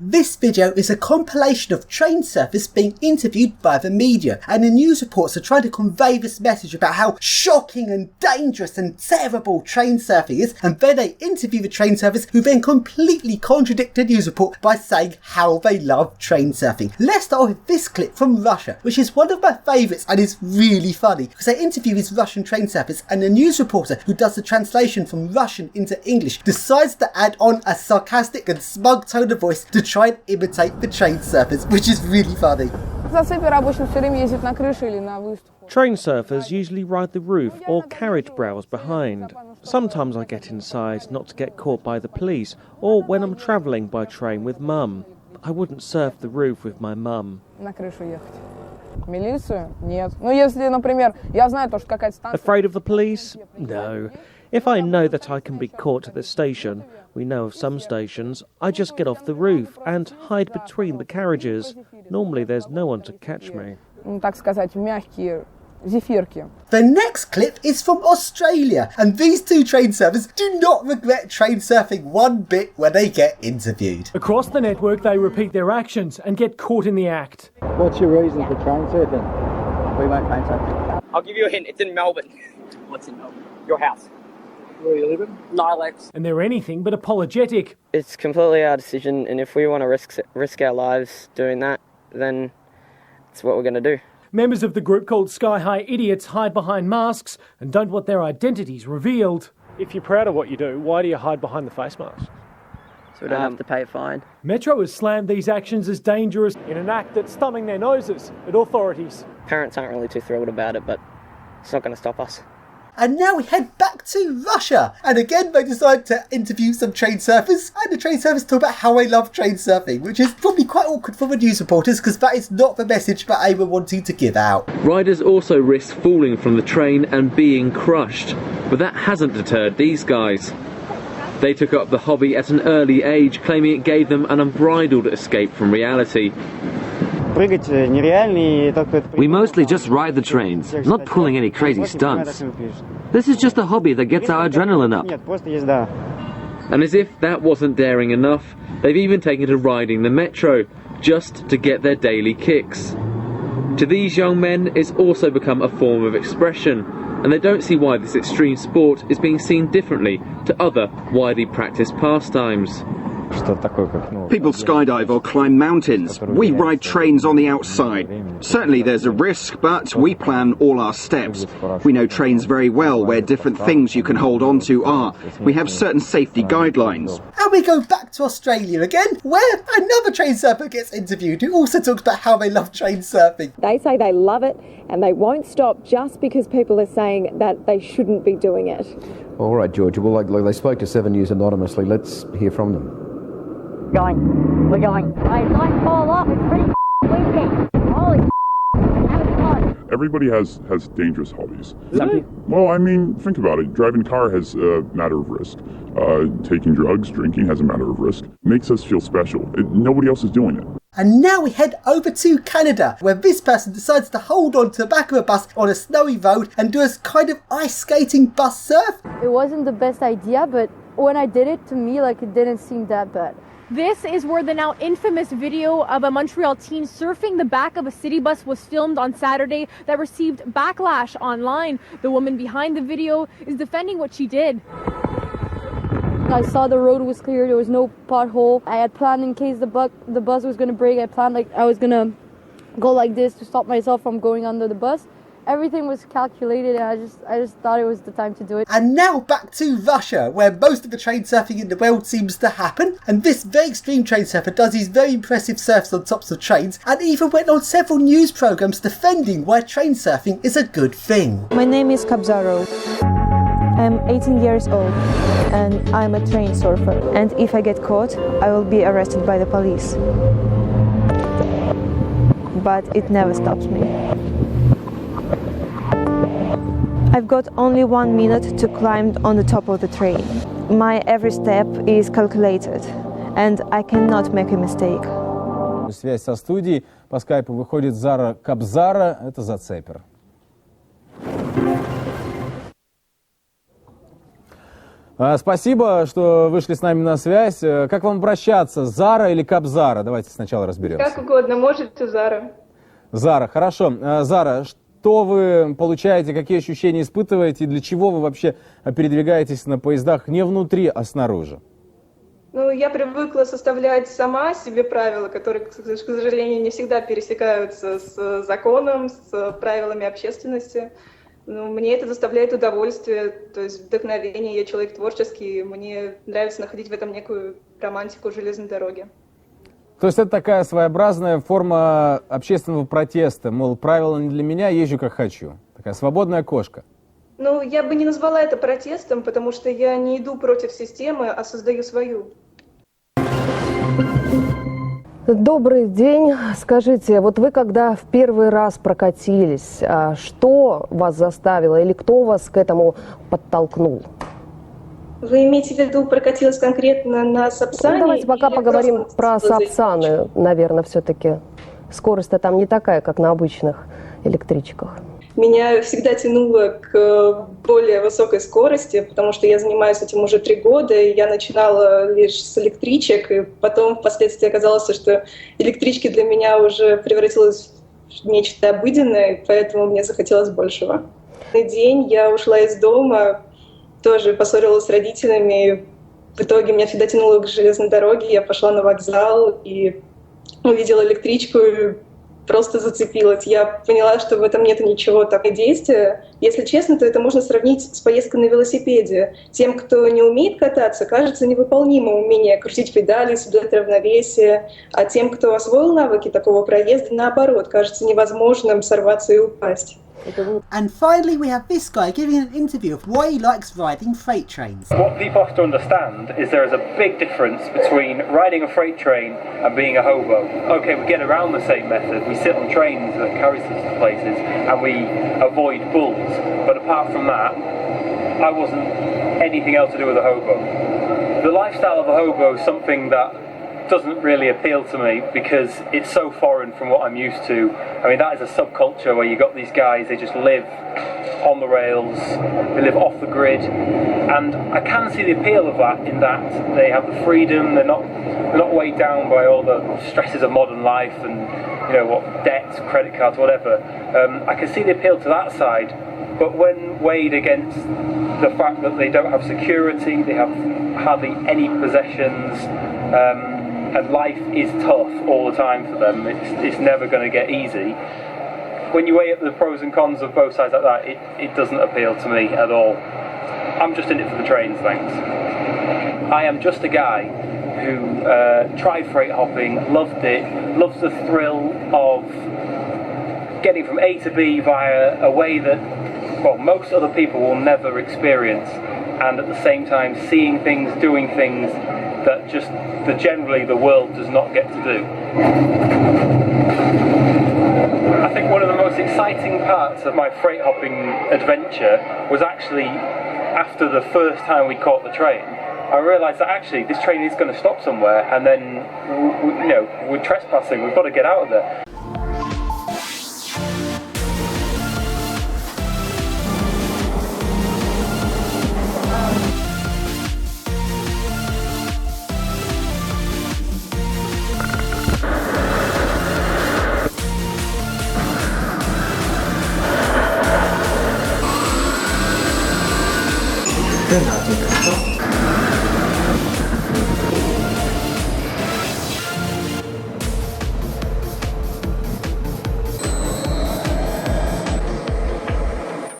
This video is a compilation of train surfers being interviewed by the media, and the news reports are trying to convey this message about how shocking and dangerous and terrible train surfing is, and then they interview the train surfers who then completely contradict the news report by saying how they love train surfing. Let's start with this clip from Russia, which is one of my favourites and is really funny because they interview these Russian train surfers, and the news reporter who does the translation from Russian into English decides to add on a sarcastic and smug tone of voice to try and imitate the train surfers, which is really funny. Train surfers usually ride the roof or carriage browse behind. Sometimes I get inside not to get caught by the police, or when I'm travelling by train with mum. I wouldn't surf the roof with my mum. Afraid of the police? No. If I know that I can be caught at the station, we know of some stations, I just get off the roof and hide between the carriages. Normally there's no one to catch me. The next clip is from Australia, and these two train surfers do not regret train surfing one bit when they get interviewed. Across the network they repeat their actions and get caught in the act. What's your reason for train surfing? We won't train surfing. I'll give you a hint, it's in Melbourne. What's in Melbourne? Your house. Where are you living? Nilex. And they're anything but apologetic. It's completely our decision, and if we want to risk our lives doing that, then it's what we're going to do. Members of the group called Sky High Idiots hide behind masks and don't want their identities revealed. If you're proud of what you do, why do you hide behind the face mask? So we don't have to pay a fine. Metro has slammed these actions as dangerous in an act that's thumbing their noses at authorities. Parents aren't really too thrilled about it, but it's not going to stop us. And now we head back to Russia, and again they decide to interview some train surfers, and the train surfers talk about how they love train surfing, which is probably quite awkward for the news reporters because that is not the message that they were wanting to give out. Riders also risk falling from the train and being crushed, but that hasn't deterred these guys. They took up the hobby at an early age, claiming it gave them an unbridled escape from reality. We mostly just ride the trains, not pulling any crazy stunts. This is just a hobby that gets our adrenaline up. And as if that wasn't daring enough, they've even taken to riding the metro, just to get their daily kicks. To these young men, it's also become a form of expression, and they don't see why this extreme sport is being seen differently to other widely practiced pastimes. People skydive or climb mountains. We ride trains on the outside. Certainly there's a risk, but we plan all our steps. We know trains very well, where different things you can hold on to are. We have certain safety guidelines. And we go back to Australia again, where another train surfer gets interviewed who also talks about how they love train surfing. They say they love it and they won't stop just because people are saying that they shouldn't be doing it. All right, Georgia. Well, like they spoke to 7 News anonymously. Let's hear from them. We're going. Hey, don't fall off, it's pretty windy. Holy Everybody has dangerous hobbies. Really? Well, I mean, think about it. Driving a car has a matter of risk. Taking drugs, drinking has a matter of risk. Makes us feel special. Nobody else is doing it. And now we head over to Canada, where this person decides to hold on to the back of a bus on a snowy road and do a kind of ice skating bus surf. It wasn't the best idea, but when I did it, to me, like, it didn't seem that bad. This is where the now infamous video of a Montreal teen surfing the back of a city bus was filmed on Saturday that received backlash online. The woman behind the video is defending what she did. I saw the road was clear, there was no pothole. I had planned in case the bus was going to break, I planned like I was going to go like this to stop myself from going under the bus. Everything was calculated, and I just thought it was the time to do it. And now back to Russia, where most of the train surfing in the world seems to happen. And this very extreme train surfer does these very impressive surfs on tops of trains, and even went on several news programs defending why train surfing is a good thing. My name is Kabzaro. I'm 18 years old, and I'm a train surfer. And if I get caught, I will be arrested by the police. But it never stops me. I've got only 1 minute to climb on the top of the train. My every step is calculated, and I cannot make a mistake. Связь со студией. По скайпу выходит Зара Кабзара. Это зацепер. Спасибо, что вышли с нами на связь. Как вам обращаться, Зара или Кобзара? Давайте сначала разберемся. Как угодно, можете Зара. Зара, хорошо. Зара, что вы получаете, какие ощущения испытываете и для чего вы вообще передвигаетесь на поездах не внутри, а снаружи? Ну, я привыкла составлять сама себе правила, которые, к сожалению, не всегда пересекаются с законом, с правилами общественности. Но мне это доставляет удовольствие, то есть вдохновение. Я человек творческий, мне нравится находить в этом некую романтику железной дороги. То есть это такая своеобразная форма общественного протеста, мол, правила не для меня, езжу как хочу. Такая свободная кошка. Ну, я бы не назвала это протестом, потому что я не иду против системы, а создаю свою. Добрый день. Скажите, вот вы когда в первый раз прокатились, что вас заставило или кто вас к этому подтолкнул? Вы имеете в виду, прокатилась конкретно на Сапсане? Ну, давайте пока поговорим про Сапсаны, наверное, все-таки. Скорость-то там не такая, как на обычных электричках. Меня всегда тянуло к более высокой скорости, потому что я занимаюсь этим уже 3 года, и я начинала лишь с электричек, и потом впоследствии оказалось, что электрички для меня уже превратилось в нечто обыденное, и поэтому мне захотелось большего. На день я ушла из дома, тоже поссорилась с родителями, и в итоге меня всегда тянуло к железной дороге, я пошла на вокзал и увидела электричку, и просто зацепилась. Я поняла, что в этом нет ничего такого действия. Если честно, то это можно сравнить с поездкой на велосипеде. Тем, кто не умеет кататься, кажется невыполнимо умение крутить педали, соблюдать равновесие. А тем, кто освоил навыки такого проезда, наоборот, кажется невозможным сорваться и упасть. And finally we have this guy giving an interview of why he likes riding freight trains. What people have to understand is there is a big difference between riding a freight train and being a hobo. Okay, we get around the same method. We sit on trains that carry us to places and we avoid bulls. But apart from that, I wasn't anything else to do with a hobo. The lifestyle of a hobo is something that doesn't really appeal to me because it's so foreign from what I'm used to. I mean, that is a subculture where you've got these guys, they just live on the rails, they live off the grid, and I can see the appeal of that in that they have the freedom, they're not weighed down by all the stresses of modern life and, you know, what debts, credit cards, whatever. I can see the appeal to that side, but when weighed against the fact that they don't have security, they have hardly any possessions, and life is tough all the time for them, it's never going to get easy. When you weigh up the pros and cons of both sides like that, it doesn't appeal to me at all. I'm just in it for the trains, thanks. I am just a guy who tried freight hopping, loved it, loves the thrill of getting from A to B via a way that, well, most other people will never experience, and at the same time seeing things, doing things that just generally the world does not get to do. I think one of the most exciting parts of my freight hopping adventure was actually after the first time we caught the train. I realised that actually this train is going to stop somewhere, and then we're trespassing, we've got to get out of there.